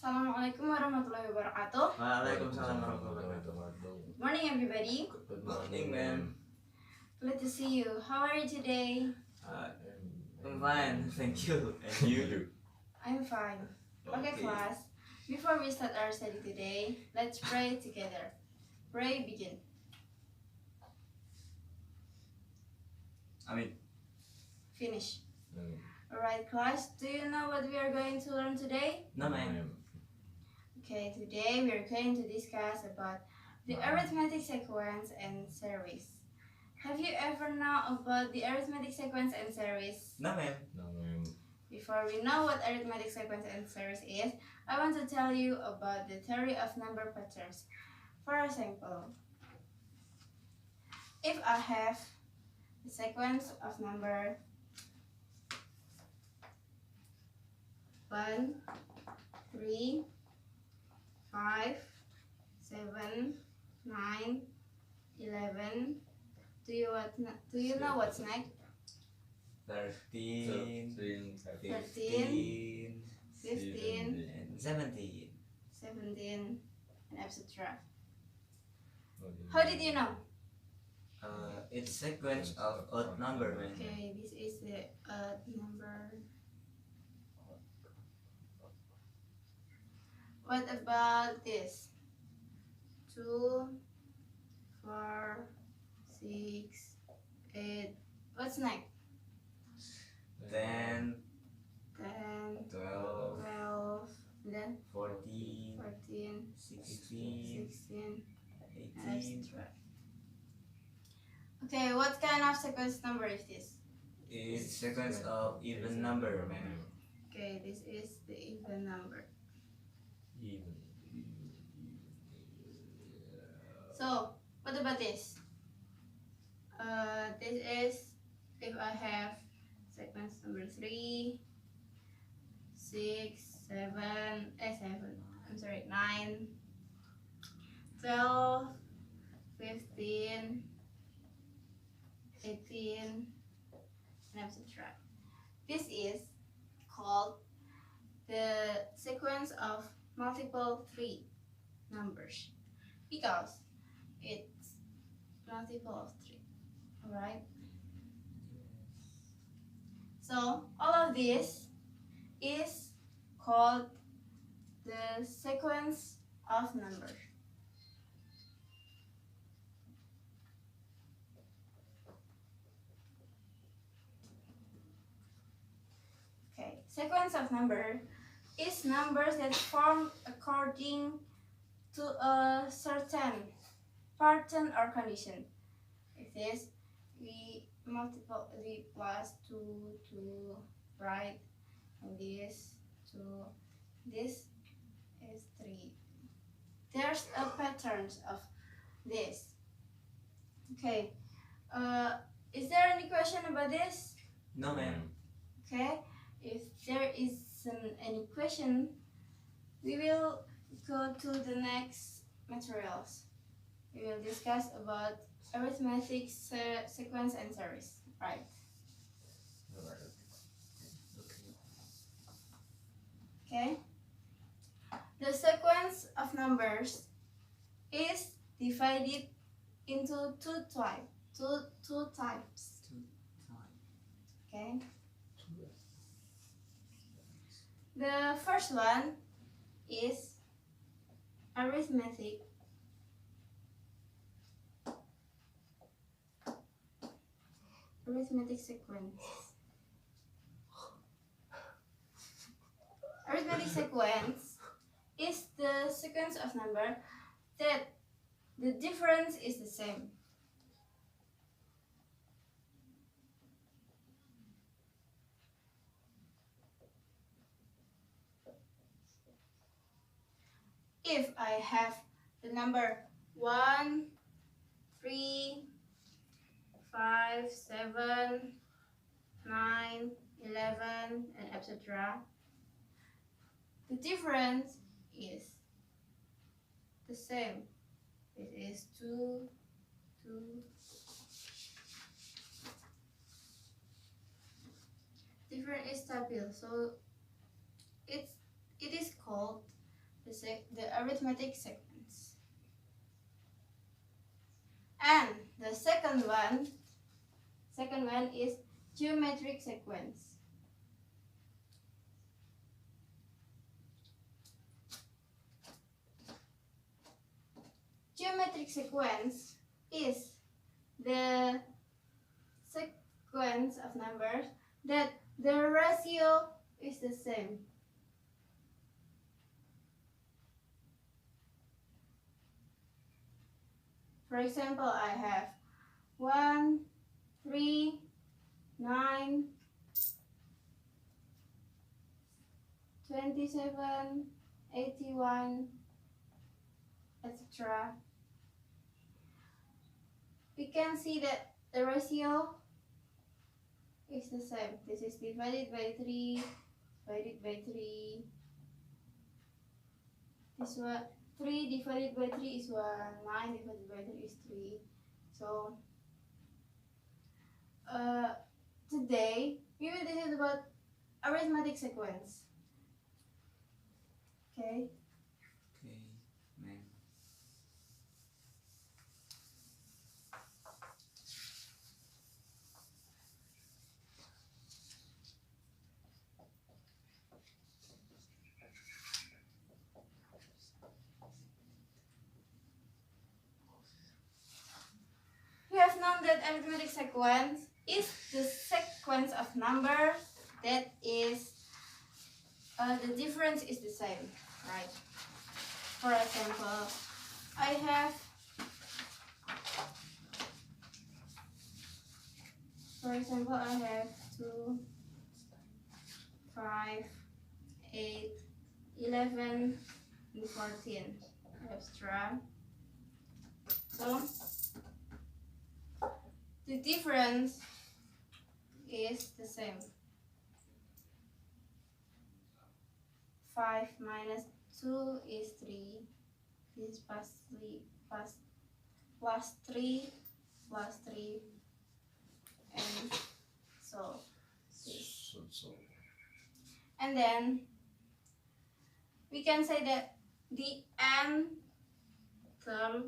Assalamualaikum warahmatullahi wabarakatuh. Waalaikumsalam warahmatullahi wabarakatuh. Good morning, everybody. Good morning, ma'am. Glad to see you. How are you today? I'm fine, thank you. And you? I'm fine. Okay, class. Before we start our study today, let's pray together. Pray, begin. Amin. Finish. Alright, class. Do you know what we are going to learn today? No, ma'am. Okay, today we are going to discuss about the arithmetic sequence and series. Have you ever known about the arithmetic sequence and series? No, ma'am. Before we know what arithmetic sequence and series is, I want to tell you about the theory of number patterns. For example, if I have the sequence of number 1, 3, 5, 7, 9, 11. Do you know what's next? 13, 13, 15, and 17. 17, and etc. How did you know? It's sequence of odd number, ma'am. Okay, this is the odd number. What about this? 2, 4, 6, 8. What's next? 10, 10, 12, 12, then 14, 14, 16, 16, 18. etc. Okay, what kind of sequence number is this? It's sequence of even number, ma'am. Okay, this is the even number. So, what about this? This is if I have sequence number 3, 6, 7, 9, 12, 15, 18, and etc. This is called the sequence of multiple 3 numbers because it's multiple of 3. Alright? So all of this is called the sequence of numbers. Okay, sequence of number is numbers that form according to a certain pattern or condition. Like this, we plus 2, right? And this 2, this is 3. There's a pattern of this. Okay. Is there any question about this? No, ma'am. Okay. If there isn't any question, we will go to the next materials. We will discuss about arithmetic sequence and series. Right. Okay. The sequence of numbers is divided into two types. Okay. The first one is arithmetic sequence. Arithmetic sequence is the sequence of number that the difference is the same. If I have the number 1, 3, 5, 7, 9, 11, and etc., the difference is the same. It is 2, 2. Different is stable, so it is called the arithmetic sequence. And the second one is geometric sequence. Geometric sequence is the sequence of numbers that the ratio is the same. For example, I have 1, 3, 9, 27, 81, etc. We can see that the ratio is the same. This is divided by 3, divided by 3. This one, 3 divided by 3 is 1, 9 divided by 3 is 3. So, today we will discuss about arithmetic sequence. Okay. Okay, man. We have known that arithmetic sequence is the sequence of numbers that is the difference is the same, right? For example, I have 2, 5, 8, 11, and 14 extra. So the difference is the same. 5 minus 2 is 3. This is plus 3, and so this. And then we can say that the n term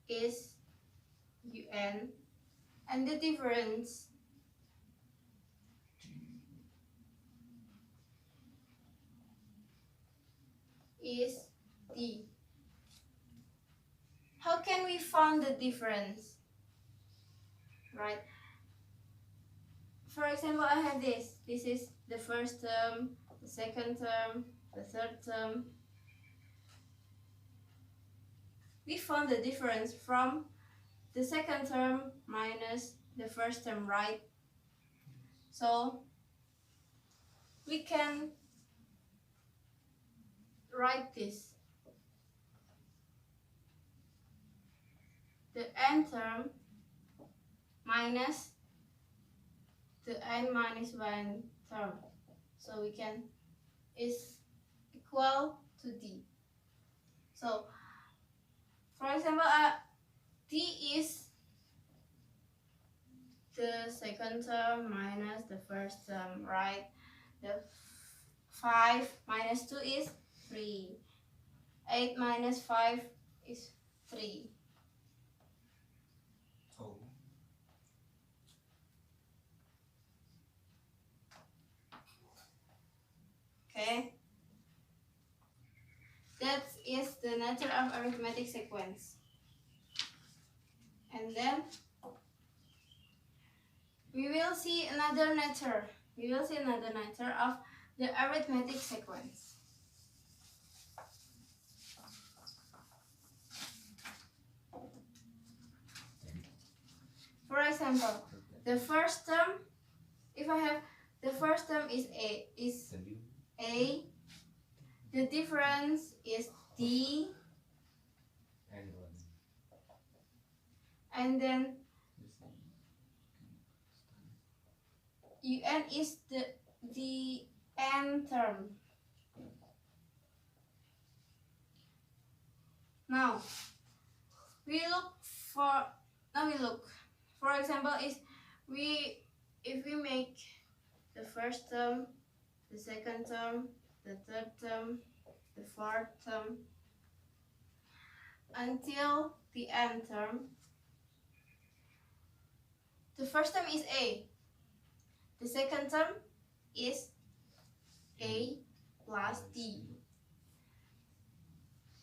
is un, and the difference is d. How can we find the difference? Right? For example, I have this. This is the first term, the second term, the third term. We found the difference from the second term minus the first term, right? So we can write this. The n term minus the n minus 1 term. So we can is equal to d. So for example, d is the second term minus the first term, right? The 5 minus 2 is 3. 8 minus 5 is 3. Oh. Okay. That is the nature of arithmetic sequence. And then we will see another nature. We will see another nature of the arithmetic sequence. For example, the first term, if I have the first term is A, the difference is D, and then UN is the n term. Now we look. For example, if we make the first term, the second term, the third term, the fourth term, until the n term. The first term is a. The second term is a plus d.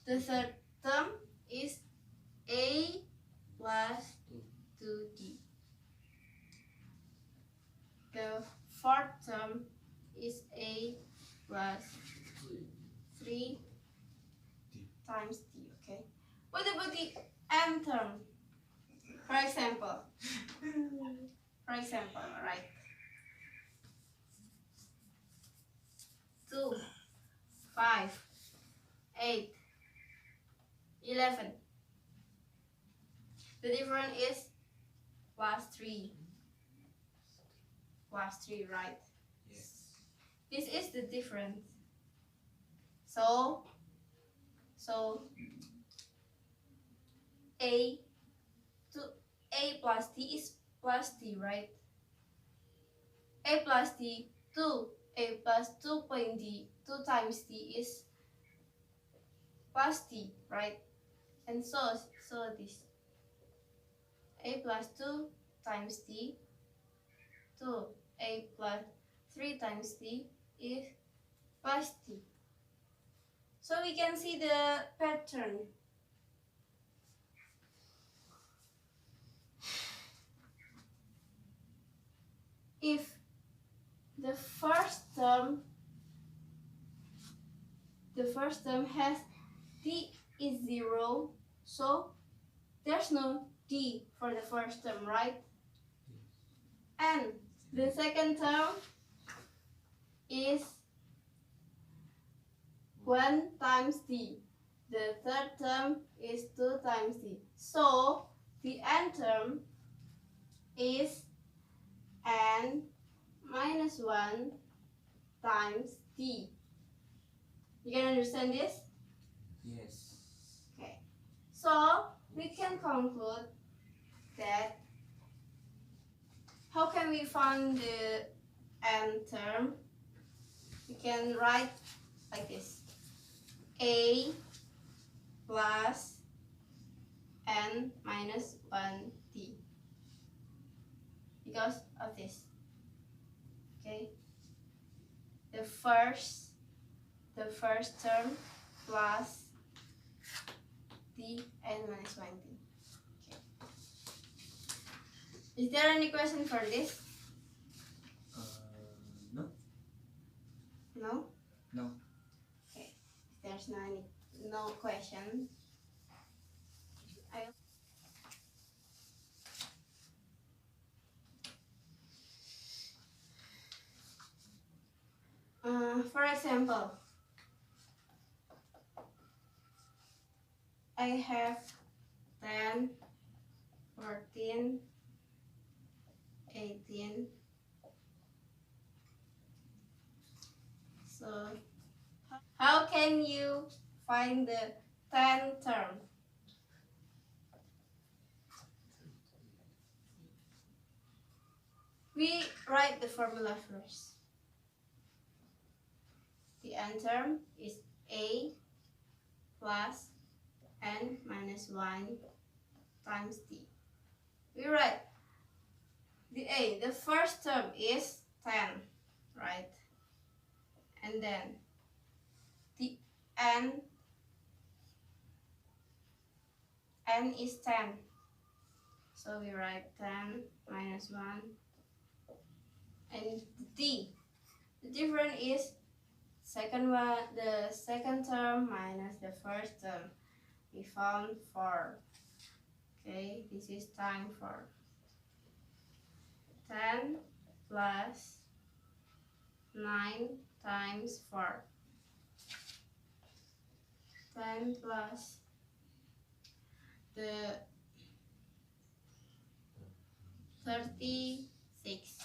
The third term is a plus 2d. The fourth term is a plus 3 times d. Okay. What about the n term? For example, right? 2, 5, 8, 11. The difference is plus 3. Plus 3, right? Yes. This is the difference. So a plus d is plus d, right? A plus d, 2, a plus 2 point d, 2 times d is plus d, right? And so this a plus 2 times d, 2, a plus 3 times d is plus d. So we can see the pattern. If the first term has d is 0, so there's no d for the first term, right? And the second term is 1 times d. The third term is 2 times d. So the n term is n minus 1 times d. You can understand this? Yes. Okay. So we can conclude that how can we find the n term? We can write like this: a plus n minus 1d because of this. Okay, the first term plus d n minus 1d. Okay. Is there any question for this? No. No? No. Okay. If there's no question, for example, I have 10, 14, 18. So how can you find the 10 term? We write the formula first. The n term is a plus n minus 1 times d. We write the first term is 10, right? And then the n is 10. So we write 10 minus 1. And d, the difference is the second term minus the first term. We found 4. Okay, this is time for 10 plus 9 times 4. 10 plus the 36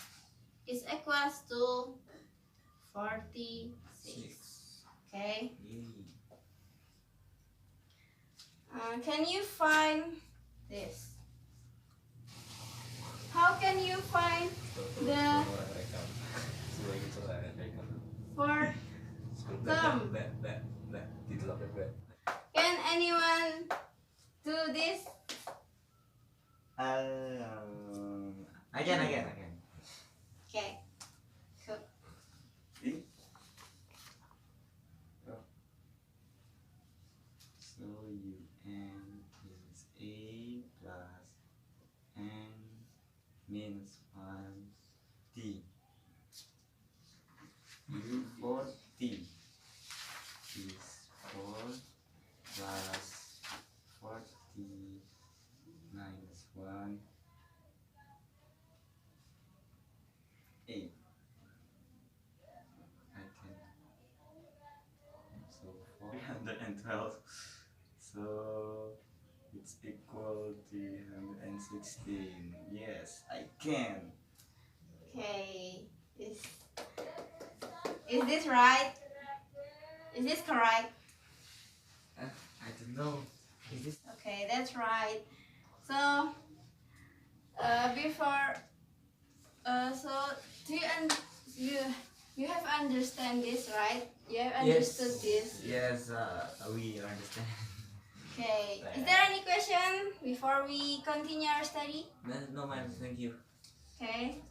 is equals to 46. Okay. Can you find this? How can you find the Thumb. Can anyone do this? Again. Okay. Cool. So UN is A plus N minus 1T. U for T is 4 plus 4T minus 1, 8. I can, so 412. So it's equal to 316. Yes, I can. Okay. Is this right? Is this correct? I don't know. Is this? Okay, that's right. So before so do you have understand this, right? You have understood this. Yes, we understand. Okay. Is there any question before we continue our study? No, ma'am. Thank you. Okay.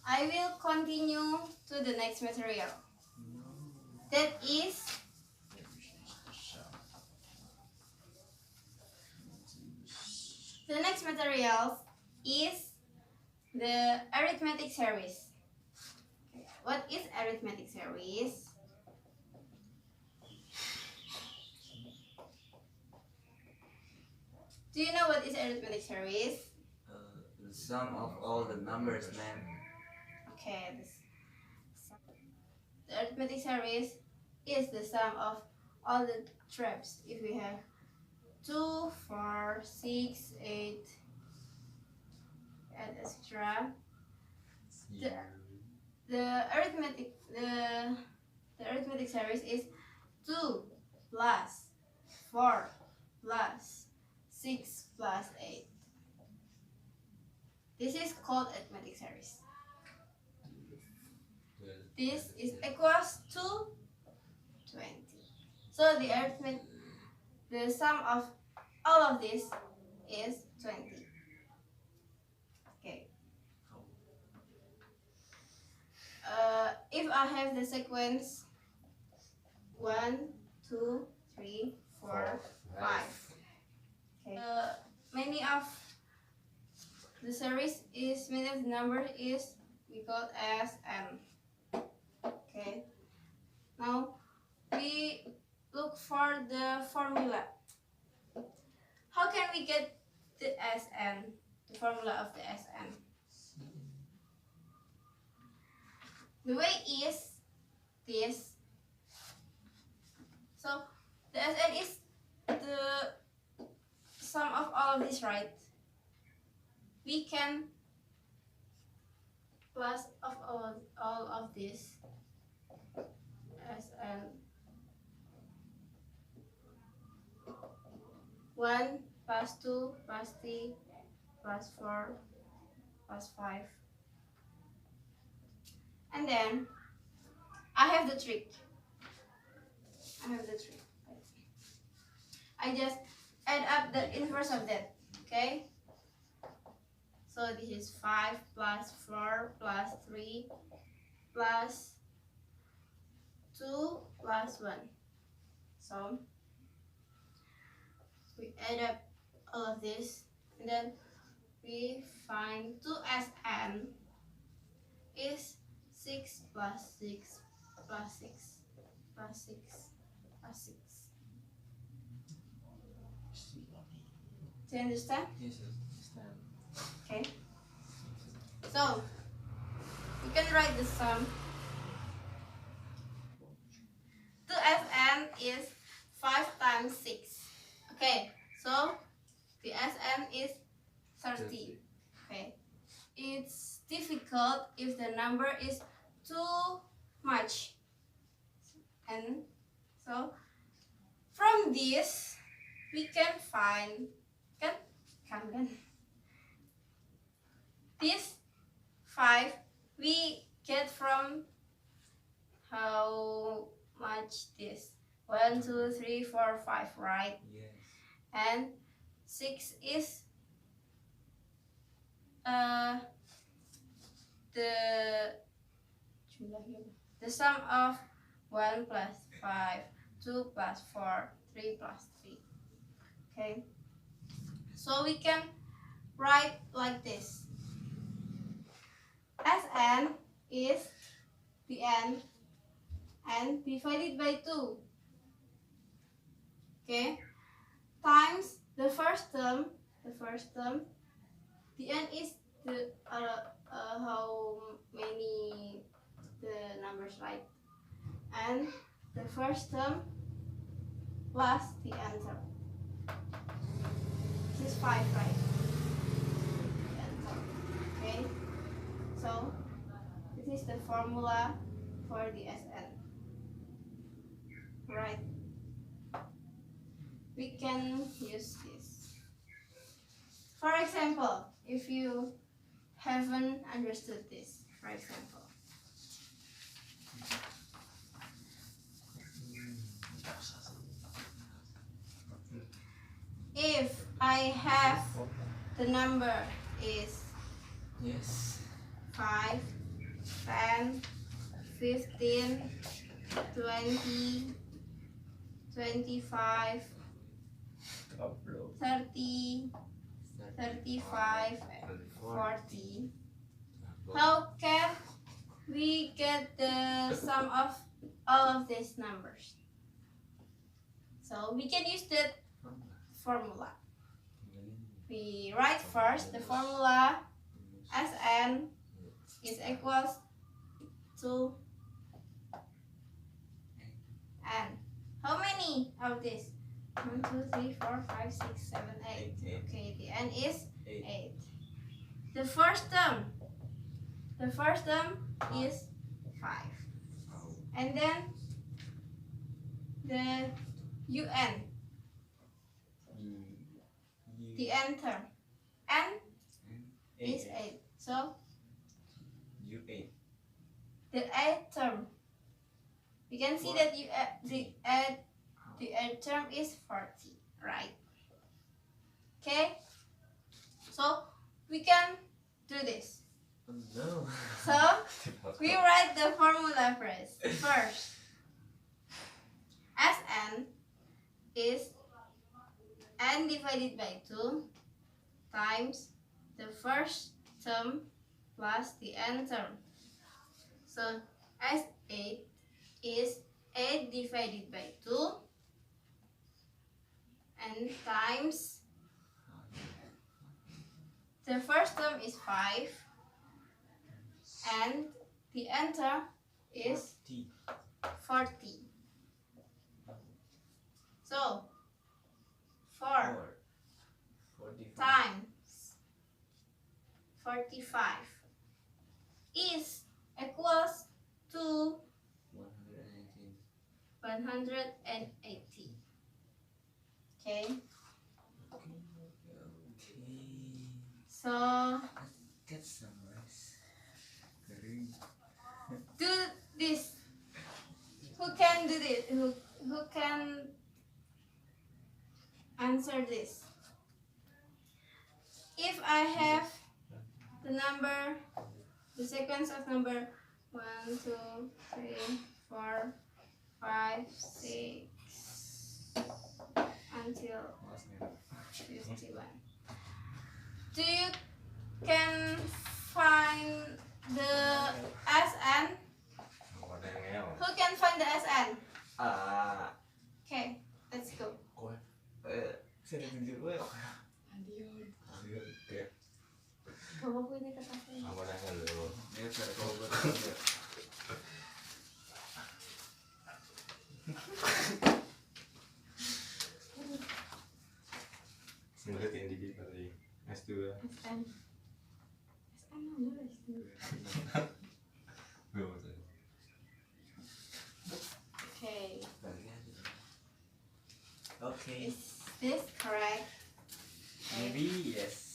I will continue to the next material. That is the next material is the arithmetic series. Okay. What is arithmetic series? Do you know what is arithmetic series? The sum of all the numbers, ma'am. Okay, the arithmetic series is the sum of all the traps. If we have 2, 4, 6, 8, and etc. The arithmetic series is 2 plus 4 plus 6 plus 8. This is called arithmetic series. This is equals to 20. So the sum of all of this is 20. Okay. If I have the sequence 1, 2, 3, 4, 5. Okay. Many of the number is we call as n. Okay. Now we look for the formula. How can we get the Sn? The formula of the Sn. The way is this. So the Sn is the sum of all of this, right? We can plus of all of this Sn 1 plus 2 plus 3 plus 4 plus 5. And then I have the trick. I just add up the inverse of that. Okay? So this is 5 plus 4 plus 3 plus 2 plus 1. So we add up all of this and then we find 2Sn is 6 plus 6 plus 6 plus 6 plus 6. Do you understand? Yes, I understand. Okay. So you can write the sum. 2Sn is 5 times 6. Okay, so the Sn is 30. Okay. It's difficult if the number is too much. And so from this we can find this 5 we get from how much this? 1, 2, 3, 4, 5, right? Yes. And 6 is the sum of 1 plus 5, 2 plus 4, 3 plus 3. Okay, so we can write like this. Sn is the n and divided by 2. Okay, times the first term. The n is the how many the numbers, right? And the first term plus the n term. This is 5, right? The n term. Okay, so this is the formula for the Sn. Right? We can use this. For example, if you haven't understood this, for example, if I have the number is Yes. 5, 10, 15, 20, 25, 30, 35, 40. How can we get the sum of all of these numbers? So we can use that formula. We write first the formula. Sn is equals to n. How many of this? 1, 2, 3, 4, 5, 6, 7, 8. Okay, the n is 8. The first term is 5. And then the un, the n term. N is 8. So U8. the 8th term, we can see that the 8th term is 40, right? Okay, so we can do this. Oh no. So we write the formula first. Sn is n divided by 2 times the first term plus the n term. So S8 is 8 divided by 2 and times the first term is 5 and the n term is 40. So 4 times 45 is equals to 180. Okay. So Get some rice. do this. Who can do this? Who can answer this? If I have the sequence of number 1, 2, 3, 4, 5, 6 until 51. Do you can find the Sn? Who can find the Sn? Okay, let's go. Saya tunjuk gue. Bawa gue ini ke kafe. Dia saya kau Sebenarnya yang di tadi S2 Sn mana S2? Okay. Okay. Is this correct? Maybe yes.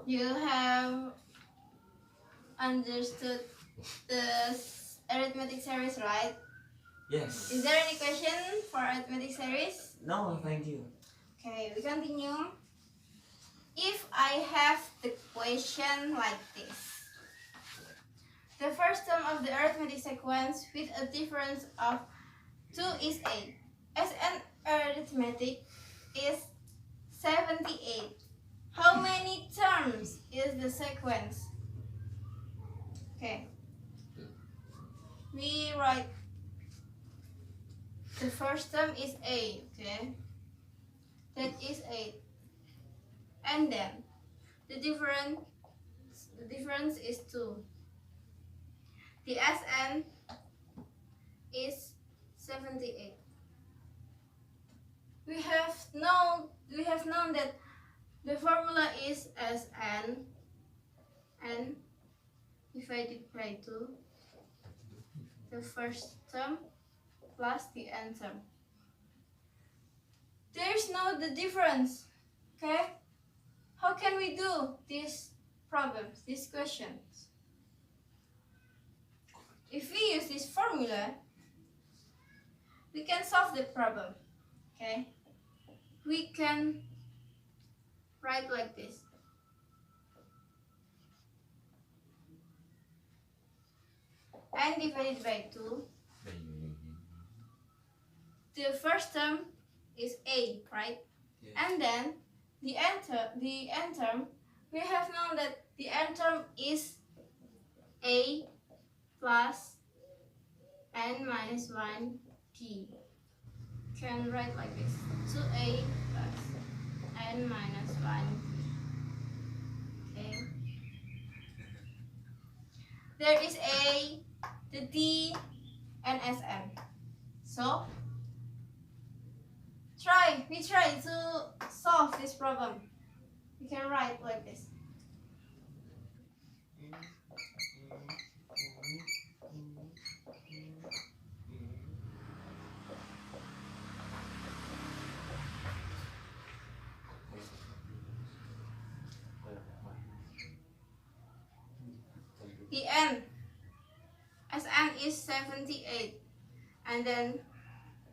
You have understood the arithmetic series, right? Yes. Is there any question for arithmetic series? No, thank you. Okay, we continue. If I have the question like this. The first term of the arithmetic sequence with a difference of 2 is 8. As an arithmetic is 78. How many terms is the sequence? Okay. We write the first term is 8, okay? That is 8. And then the difference is 2. The Sn is 78. We have known that the formula is Sn n divided by 2, the first term plus the n term. There is no the difference, okay? How can we do these problems, these questions? If we use this formula, we can solve the problem, okay? We can write like this. N divided by 2. The first term is A, right? Yes. And then the n term, we have known that the n term is A plus n minus 1 t. Can write like this. 2a plus n minus 1 t. Okay. There is A, the D, and Sn. So we try to solve this problem. We can write like this. The n, Sn is 78, and then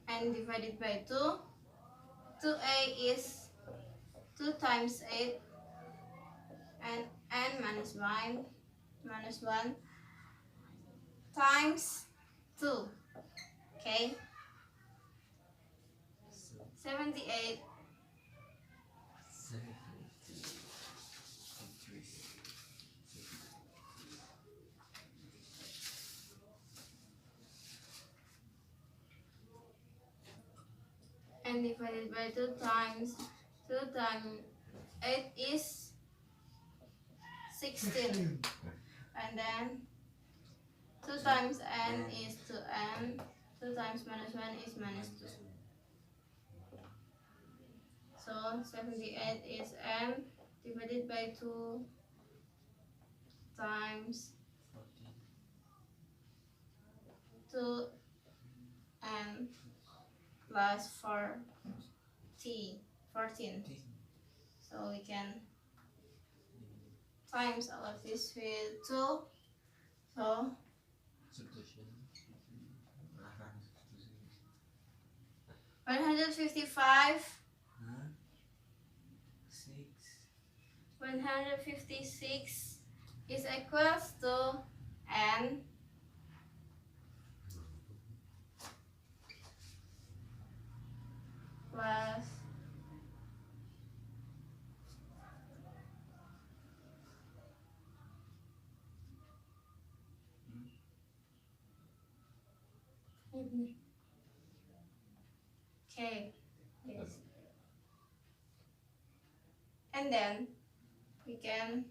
n divided by 2. 2a is 2 times 8, and n minus 1 times 2. Okay, 78 and divided by 2 times 8 is 16, and then 2 times n is 2n, 2 times minus 1 is minus 2. So 78 is n divided by 2 times 2n plus 14. So we can times all of this with 2. So 155 156 is equals to n plus okay, yes. And then we can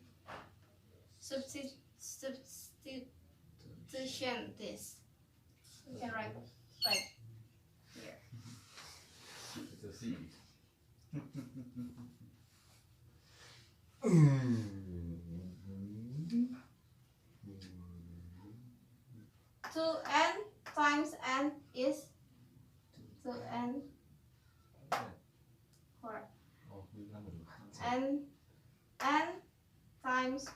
substitution this. We can write like here. It's a seed. 2n times n is 2n 4. And n times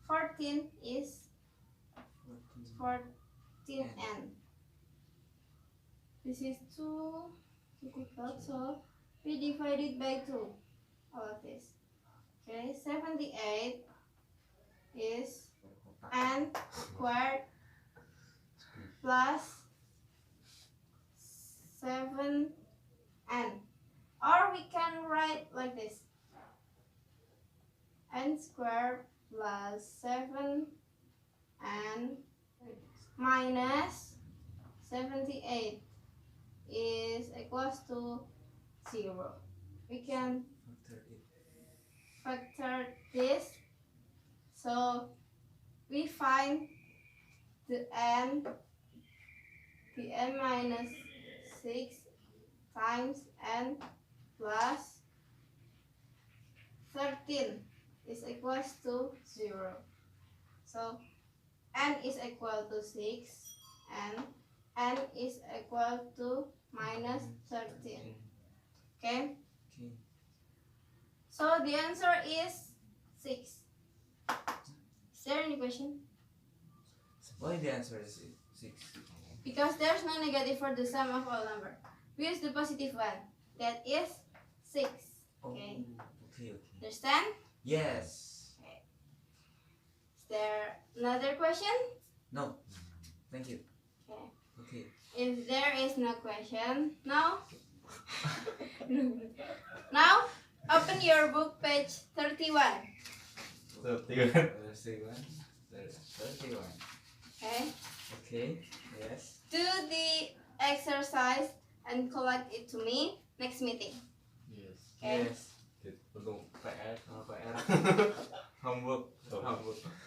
14 is 14n. This is 2 difficult, so we divide it by 2. All of this. Okay, 78 is n squared plus 7n. Or we can write like this. N squared plus 7n minus 78 is equals to 0. We can factor this, so we find the n minus 6 times n plus 13 is equals to 0. So n is equal to 6 and n is equal to minus 13. Okay? Okay. So the answer is 6. Is there any question? Why the answer is 6? Because there's no negative for the sum of all number. We use the positive one. That is 6. Okay. Okay. Understand? Yes. Is there another question? No. Thank you. Okay. Okay. If there is no question, now open your book page 31. 31. 31. Okay. Okay. Yes. Do the exercise and collect it to me next meeting. Yes. Okay. Yes. Penuh PR. Homework.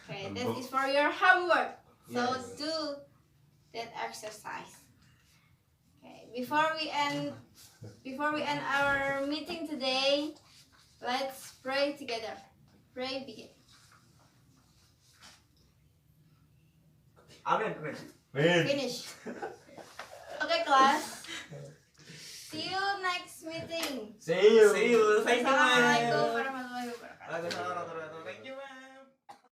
Okay, that is for your homework. So Yes. do that exercise. Okay, before we end our meeting today, let's pray together. Pray begin. Amen. Finish. Okay, class. See you next meeting. See you. See you. Thank you. Assalamualaikum warahmatullahi wabarakatuh. Waalaikumsalam.